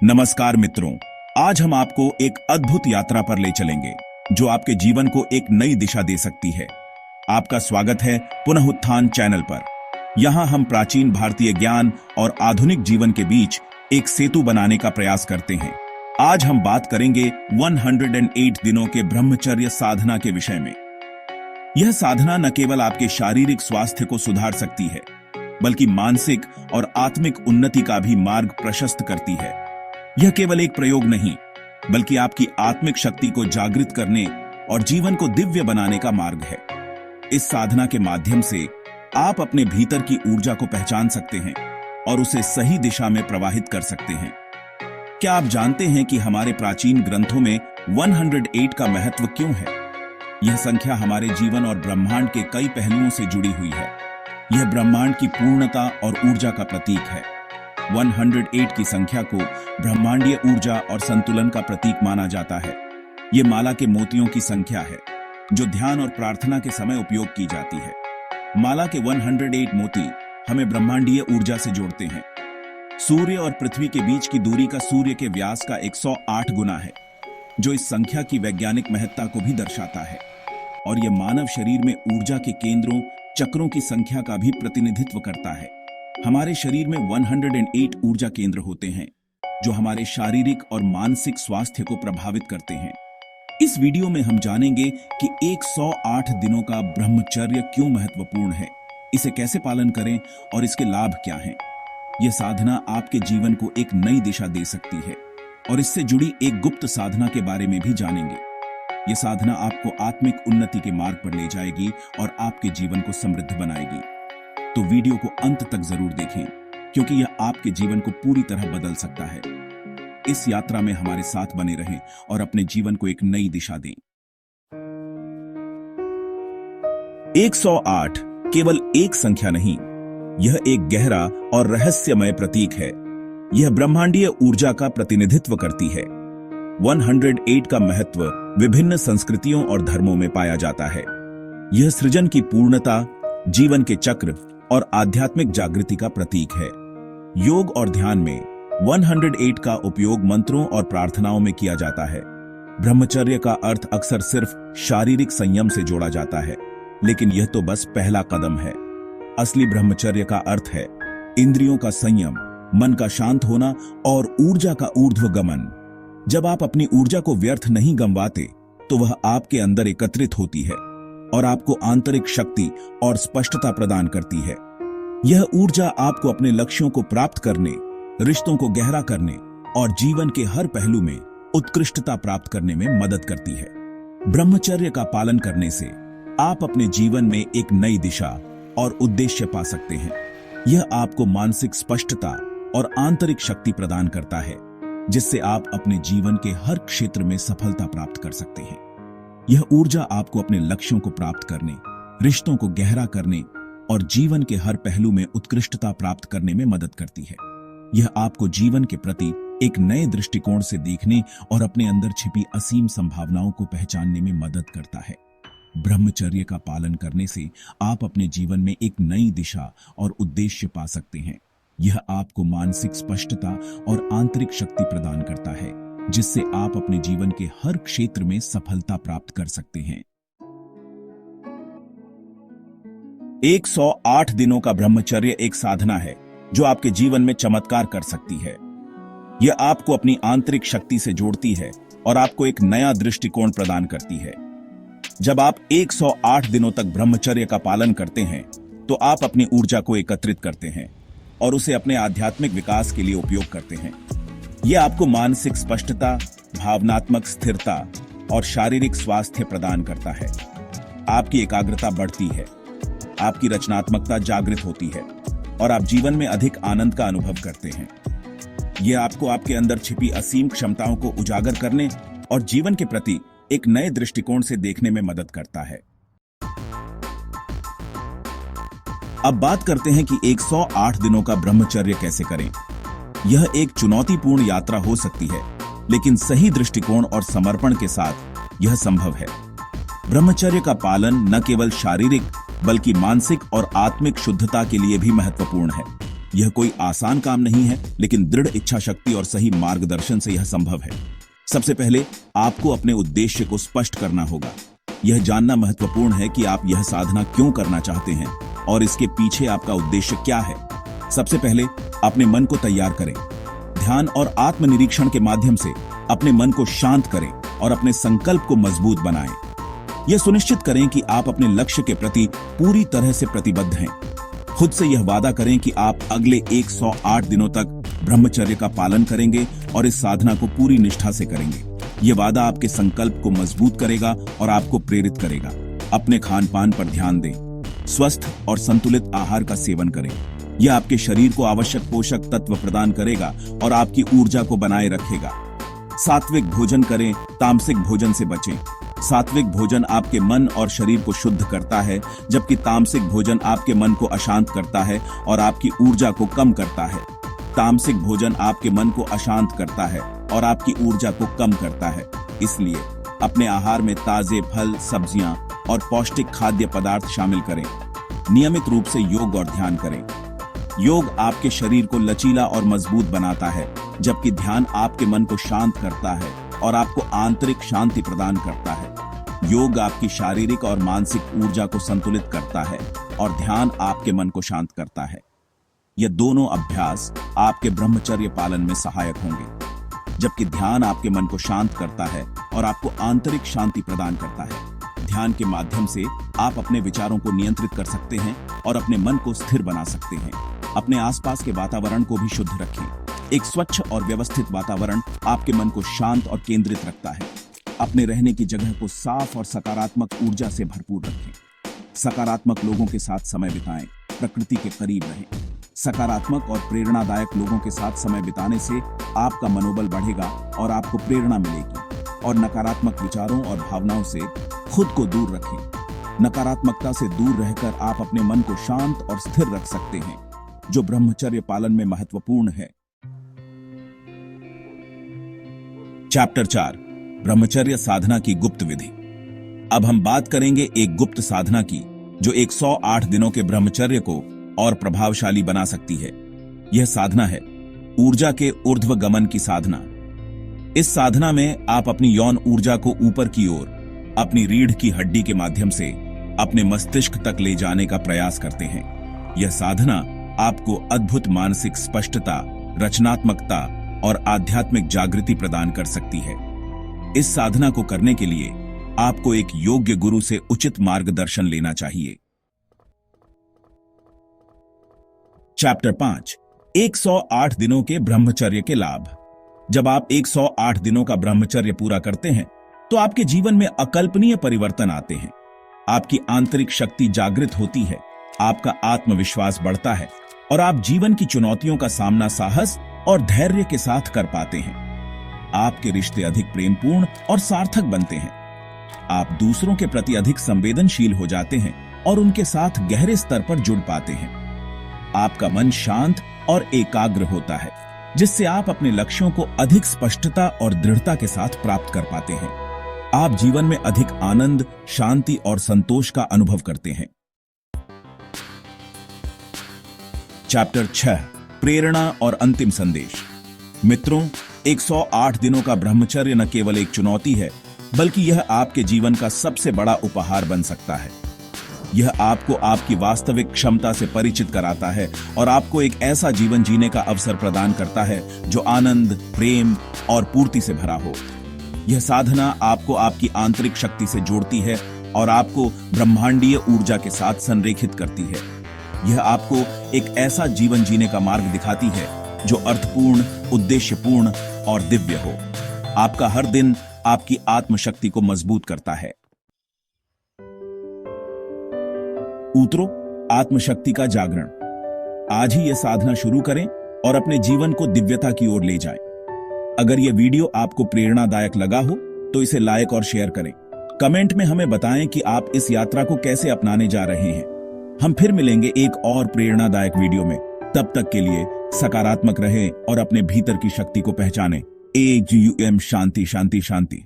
नमस्कार मित्रों, आज हम आपको एक अद्भुत यात्रा पर ले चलेंगे जो आपके जीवन को एक नई दिशा दे सकती है। आपका स्वागत है पुनः उत्थान चैनल पर। यहाँ हम प्राचीन भारतीय ज्ञान और आधुनिक जीवन के बीच एक सेतु बनाने का प्रयास करते हैं। आज हम बात करेंगे 108 दिनों के ब्रह्मचर्य साधना के विषय में। यह साधना न केवल आपके शारीरिक स्वास्थ्य को सुधार सकती है, बल्कि मानसिक और आत्मिक उन्नति का भी मार्ग प्रशस्त करती है। यह केवल एक प्रयोग नहीं, बल्कि आपकी आत्मिक शक्ति को जागृत करने और जीवन को दिव्य बनाने का मार्ग है। इस साधना के माध्यम से आप अपने भीतर की ऊर्जा को पहचान सकते हैं और उसे सही दिशा में प्रवाहित कर सकते हैं। क्या आप जानते हैं कि हमारे प्राचीन ग्रंथों में 108 का महत्व क्यों है? यह संख्या हमारे जीवन और ब्रह्मांड के कई पहलुओं से जुड़ी हुई है। यह ब्रह्मांड की पूर्णता और ऊर्जा का प्रतीक है। 108 की संख्या को ब्रह्मांडीय ऊर्जा और संतुलन का प्रतीक माना जाता है। ये माला के मोतियों की संख्या है जो ध्यान और प्रार्थना के समय उपयोग की जाती है। माला के 108 मोती हमें ब्रह्मांडीय ऊर्जा से जोड़ते हैं। सूर्य और पृथ्वी के बीच की दूरी का सूर्य के व्यास का 108 गुना है, जो इस संख्या की वैज्ञानिक महत्ता को भी दर्शाता है। और यह मानव शरीर में ऊर्जा के केंद्रों, चक्रों की संख्या का भी प्रतिनिधित्व करता है। हमारे शरीर में 108 ऊर्जा केंद्र होते हैं जो हमारे शारीरिक और मानसिक स्वास्थ्य को प्रभावित करते हैं। इस वीडियो में हम जानेंगे कि 108 दिनों का ब्रह्मचर्य क्यों महत्वपूर्ण है, इसे कैसे पालन करें और इसके लाभ क्या हैं। यह साधना आपके जीवन को एक नई दिशा दे सकती है और इससे जुड़ी एक गुप्त साधना के बारे में भी जानेंगे। यह साधना आपको आत्मिक उन्नति के मार्ग पर ले जाएगी और आपके जीवन को समृद्ध बनाएगी। तो वीडियो को अंत तक जरूर देखें, क्योंकि यह आपके जीवन को पूरी तरह बदल सकता है। इस यात्रा में हमारे साथ बने रहें और अपने जीवन को एक नई दिशा दें। 108 केवल एक संख्या नहीं, यह एक गहरा और रहस्यमय प्रतीक है। यह ब्रह्मांडीय ऊर्जा का प्रतिनिधित्व करती है। 108 का महत्व विभिन्न संस्कृतियों और धर्मों में पाया जाता है। यह सृजन की पूर्णता, जीवन के चक्र और आध्यात्मिक जागृति का प्रतीक है। योग और ध्यान में 108 का उपयोग मंत्रों और प्रार्थनाओं में किया जाता है। ब्रह्मचर्य का अर्थ अक्सर सिर्फ शारीरिक संयम से जोड़ा जाता है, लेकिन यह तो बस पहला कदम है। असली ब्रह्मचर्य का अर्थ है इंद्रियों का संयम, मन का शांत होना और ऊर्जा का ऊर्ध्वगमन। जब आप अपनी ऊर्जा को व्यर्थ नहीं गंवाते, तो वह आपके अंदर एकत्रित होती है और आपको आंतरिक शक्ति और स्पष्टता प्रदान करती है। यह ऊर्जा आपको अपने लक्ष्यों को प्राप्त करने, रिश्तों को गहरा करने और जीवन के हर पहलू में उत्कृष्टता प्राप्त करने में मदद करती है। ब्रह्मचर्य का पालन करने से आप अपने जीवन में एक नई दिशा और उद्देश्य पा सकते हैं। यह आपको मानसिक स्पष्टता और आंतरिक शक्ति प्रदान करता है, जिससे आप अपने जीवन के हर क्षेत्र में सफलता प्राप्त कर सकते हैं। यह ऊर्जा आपको अपने लक्ष्यों को प्राप्त करने, रिश्तों को गहरा करने और जीवन के हर पहलू में उत्कृष्टता प्राप्त करने में मदद करती है। यह आपको जीवन के प्रति एक नए दृष्टिकोण से देखने और अपने अंदर छिपी असीम संभावनाओं को पहचानने में मदद करता है। ब्रह्मचर्य का पालन करने से आप अपने जीवन में एक नई दिशा और उद्देश्य पा सकते हैं। यह आपको मानसिक स्पष्टता और आंतरिक शक्ति प्रदान करता है, जिससे आप अपने जीवन के हर क्षेत्र में सफलता प्राप्त कर सकते हैं। 108 दिनों का ब्रह्मचर्य एक साधना है जो आपके जीवन में चमत्कार कर सकती है। यह आपको अपनी आंतरिक शक्ति से जोड़ती है और आपको एक नया दृष्टिकोण प्रदान करती है। जब आप 108 दिनों तक ब्रह्मचर्य का पालन करते हैं, तो आप अपनी ऊर्जा को एकत्रित करते हैं और उसे अपने आध्यात्मिक विकास के लिए उपयोग करते हैं। यह आपको मानसिक स्पष्टता, भावनात्मक स्थिरता और शारीरिक स्वास्थ्य प्रदान करता है। आपकी एकाग्रता बढ़ती है, आपकी रचनात्मकता जागृत होती है और आप जीवन में अधिक आनंद का अनुभव करते हैं। यह आपको आपके अंदर छिपी असीम क्षमताओं को उजागर करने और जीवन के प्रति एक नए दृष्टिकोण से देखने में मदद करता है। अब बात करते हैं कि 108 दिनों का ब्रह्मचर्य कैसे करें। यह एक चुनौतीपूर्ण यात्रा हो सकती है, लेकिन सही दृष्टिकोण और समर्पण के साथ यह संभव है। ब्रह्मचर्य का पालन न केवल शारीरिक बल्कि मानसिक और आत्मिक शुद्धता के लिए भी महत्वपूर्ण है। यह कोई आसान काम नहीं है, लेकिन दृढ़ इच्छा शक्ति और सही मार्गदर्शन से यह संभव है। सबसे पहले आपको अपने उद्देश्य को स्पष्ट करना होगा। यह जानना महत्वपूर्ण है कि आप यह साधना क्यों करना चाहते हैं और इसके पीछे आपका उद्देश्य क्या है। सबसे पहले अपने मन को तैयार करें। ध्यान और आत्मनिरीक्षण के माध्यम से अपने मन को शांत करें और अपने संकल्प को मजबूत बनाएं। यह सुनिश्चित करें कि आप अपने लक्ष्य के प्रति पूरी तरह से प्रतिबद्ध हैं। खुद से यह वादा करें कि आप अगले 108 दिनों तक ब्रह्मचर्य का पालन करेंगे और इस साधना को पूरी निष्ठा से करेंगे। यह वादा आपके संकल्प को मजबूत करेगा और आपको प्रेरित करेगा। अपने खान पान पर ध्यान दें। स्वस्थ और संतुलित आहार का सेवन करें। यह आपके शरीर को आवश्यक पोषक तत्व प्रदान करेगा और आपकी ऊर्जा को बनाए रखेगा। सात्विक भोजन करें, तामसिक भोजन से बचें। सात्विक भोजन आपके मन और शरीर को शुद्ध करता है, जबकि तामसिक भोजन आपके मन को अशांत करता है और आपकी ऊर्जा को कम करता है। तामसिक भोजन आपके मन को अशांत करता है और आपकी ऊर्जा को कम करता है। इसलिए अपने आहार में ताजे फल, सब्जियां और पौष्टिक खाद्य पदार्थ शामिल करें। नियमित रूप से योग और ध्यान करें। योग आपके शरीर को लचीला और मजबूत बनाता है, जबकि ध्यान आपके मन को शांत करता है और आपको आंतरिक शांति प्रदान करता है। योग आपकी शारीरिक और मानसिक ऊर्जा को संतुलित करता है और ध्यान आपके मन को शांत करता है। यह दोनों अभ्यास आपके ब्रह्मचर्य पालन में सहायक होंगे, जबकि ध्यान आपके मन को शांत करता है और आपको आंतरिक शांति प्रदान करता है। ध्यान के माध्यम से आप अपने विचारों को नियंत्रित कर सकते हैं और अपने मन को स्थिर बना सकते हैं। अपने आसपास के वातावरण को भी शुद्ध रखें। एक स्वच्छ और व्यवस्थित वातावरण आपके मन को शांत और केंद्रित रखता है। अपने रहने की जगह को साफ और सकारात्मक ऊर्जा से भरपूर रखें। सकारात्मक लोगों के साथ समय बिताएं, प्रकृति के करीब रहें। सकारात्मक और प्रेरणादायक लोगों के साथ समय बिताने से आपका मनोबल बढ़ेगा और आपको प्रेरणा मिलेगी। और नकारात्मक विचारों और भावनाओं से खुद को दूर रखें। नकारात्मकता से दूर रहकर आप अपने मन को शांत और स्थिर रख सकते हैं, जो ब्रह्मचर्य पालन में महत्वपूर्ण है। चैप्टर 4, ब्रह्मचर्य साधना की गुप्त विधि। अब हम बात करेंगे एक गुप्त साधना की, जो 108 दिनों के ब्रह्मचर्य को और प्रभावशाली बना सकती है। यह साधना है ऊर्जा के ऊर्ध्व गमन की साधना। इस साधना में आप अपनी यौन ऊर्जा को ऊपर की ओर अपनी रीढ़ की हड्डी के माध्यम से अपने मस्तिष्क तक ले जाने का प्रयास करते हैं। यह साधना आपको अद्भुत मानसिक स्पष्टता, रचनात्मकता और आध्यात्मिक जागृति प्रदान कर सकती है। इस साधना को करने के लिए आपको एक योग्य गुरु से उचित मार्गदर्शन लेना चाहिए। चैप्टर 5, 108 दिनों के ब्रह्मचर्य के लाभ। जब आप 108 दिनों का ब्रह्मचर्य पूरा करते हैं तो आपके जीवन में अकल्पनीय परिवर्तन आते हैं। आपकी आंतरिक शक्ति जागृत होती है, आपका आत्मविश्वास बढ़ता है और आप जीवन की चुनौतियों का सामना साहस और धैर्य के साथ कर पाते हैं। आपके रिश्ते अधिक प्रेमपूर्ण और सार्थक बनते हैं। आप दूसरों के प्रति अधिक संवेदनशील हो जाते हैं और उनके साथ गहरे स्तर पर जुड़ पाते हैं। आपका मन शांत और एकाग्र होता है, जिससे आप अपने लक्ष्यों को अधिक स्पष्टता और दृढ़ता के साथ प्राप्त कर पाते हैं। आप जीवन में अधिक आनंद, शांति और संतोष का अनुभव करते हैं। चैप्टर 6, प्रेरणा और अंतिम संदेश। मित्रों, 108 दिनों का ब्रह्मचर्य न केवल एक चुनौती है, बल्कि यह आपके जीवन का सबसे बड़ा उपहार बन सकता है। यह आपको आपकी वास्तविक क्षमता से परिचित कराता है और आपको एक ऐसा जीवन जीने का अवसर प्रदान करता है जो आनंद, प्रेम और पूर्ति से भरा हो। यह साधना आपको आपकी आंतरिक शक्ति से जोड़ती है और आपको ब्रह्मांडीय ऊर्जा के साथ संरेखित करती है। यह आपको एक ऐसा जीवन जीने का मार्ग दिखाती है जो अर्थपूर्ण, उद्देश्यपूर्ण और दिव्य हो। आपका हर दिन आपकी आत्मशक्ति को मजबूत करता है। उतरो आत्मशक्ति का जागरण। आज ही यह साधना शुरू करें और अपने जीवन को दिव्यता की ओर ले जाएं। अगर यह वीडियो आपको प्रेरणादायक लगा हो तो इसे लाइक और शेयर करें। कमेंट में हमें बताएं कि आप इस यात्रा को कैसे अपनाने जा रहे हैं। हम फिर मिलेंगे एक और प्रेरणादायक वीडियो में। तब तक के लिए सकारात्मक रहें और अपने भीतर की शक्ति को पहचानें। AGUM शांति शांति शांति।